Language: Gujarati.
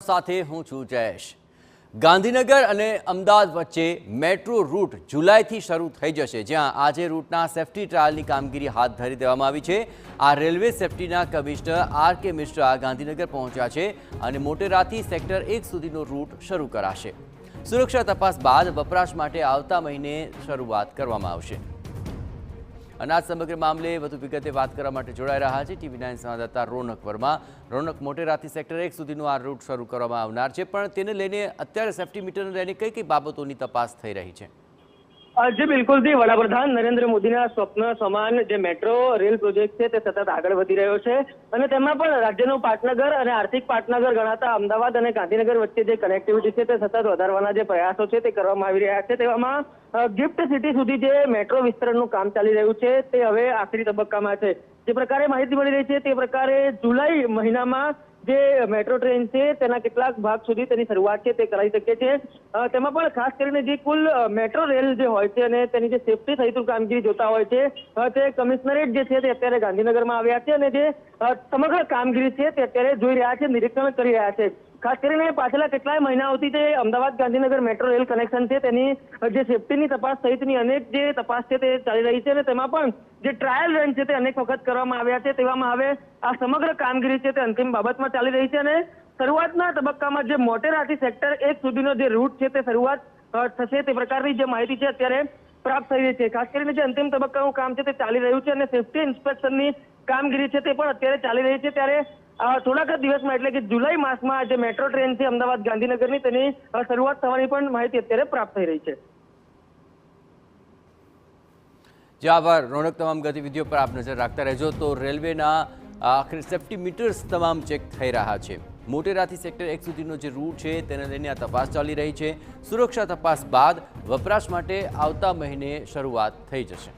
સાથે હું છું જયેશ। ગાંધીનગર અને અમદાવાદ વચ્ચે મેટ્રો રૂટ જુલાઈથી શરૂ થઈ જશે, જ્યાં આજે રૂટના સેફટી ટ્રાયલની કામગીરી હાથ ધરી દેવામાં આવી છે। આ રેલવે સેફટીના કમિશનર આર.કે. મિશ્રા ગાંધીનગર પહોંચ્યા છે અને મોટેરાથી સેક્ટર 1 સુધીનો રૂટ શરૂ કરાશે। સુરક્ષા તપાસ બાદ વપરાશ માટે આવતા મહિને શરૂઆત કરવામાં આવશે। અને આ સમગ્ર મામલે વધુ વિગતે વાત કરવા માટે જોડાઈ રહ્યા છે TV9 સંવાદદાતા રોનક વર્મા। રોનક, મોટેરાથી સેક્ટર 1 સુધીનો આ રૂટ શરૂ કરવામાં આવનાર છે, પણ તેને લઈને અત્યારે સેફટી મીટરને લઈને કઈ કઈ બાબતોની તપાસ થઈ રહી છે? जी बिल्कुल थी। वडाप्रधान नरेंद्र मोदीना स्वप्न समान जे मेट्रो रेल प्रोजेक्ट है सतत आगळ वधी रह्यो छे अने तेमां पण राज्यनुं पाटनगर अने आर्थिक पाटनगर गणाता अमदावाद अने गांधीनगर वच्चे जे कनेक्टिविटी छे ते सतत वधारवाना जे प्रयासो छे ते करवामां आवी रह्या छे। तेमां गिफ्ट सिटी सुधी जे मेट्रो विस्तरणनुं काम चाली रह्युं छे ते हवे आखरी तबक्कामां छे। जे प्रकारे माहिती मळी रही छे ते प्रकारे जुलाई महीनामां जे मेट्रो ट्रेन है तेना केटलाक भाग सुधी तेनी शरूआत छे ते कराई शके छे। तेमां पण खास करीने जे कुल मेट्रो रेल जे होय छे अने तेनी जे सेफ्टी सहितनी कामगीरी जोता होय छे ते कमिशनरेट जे छे ते अत्यारे गांधीनगरमां आव्या छे अने जे समग्र कामगीरी छे ते अत्यारे जोई रह्या छे, निरीक्षण करी रह्या छे। खास करीने पाछला કેટલાય મહિનાઓથી જે Ahmedabad Gandhinagar metro rail connection છે તેની જે સેફટીની તપાસ સહિતની અનેક જે તપાસ છે તે ચાલી રહી છે અને તેમાં પણ જે ટ્રાયલ રન છે તે અનેક વખત કરવામાં આવ્યા છે। તેવામાં હવે આ સમગ્ર કામગીરી છે તે અંતિમ બાબતમાં ચાલી રહી છે અને શરૂઆતના તબક્કામાં જે મોટેરાથી સેક્ટર 1 સુધીનો જે રૂટ છે તે શરૂઆત થશે તે પ્રકારની જે માહિતી છે અત્યારે પ્રાપ્ત થઈ રહી છે। ખાસ કરીને જે અંતિમ તબક્કાનું કામ છે તે ચાલી રહ્યું છે અને સેફટી ઇન્સ્પેક્શનની કામગીરી છે તે પણ અત્યારે ચાલી રહી છે। ત્યારે થોડાક જ દિવસમાં એટલે કે જુલાઈ માસમાં જે મેટ્રો ટ્રેન છે અમદાવાદ ગાંધીનગરની તેની શરૂઆત થવાની પણ માહિતી અત્યારે પ્રાપ્ત થઈ રહી છે। જે આભાર રોનક, તમામ ગતિવિધિઓ પર આપ નજર રાખતા રહેજો। તો રેલવેના આખરે સેફટી મીટર્સ તમામ ચેક થઈ રહ્યા છે। મોટેરાથી સેક્ટર 1 સુધીનો જે રૂટ છે તેને લઈને આ તપાસ ચાલી રહી છે। સુરક્ષા તપાસ બાદ વપરાશ માટે આવતા મહિને શરૂઆત થઈ જશે।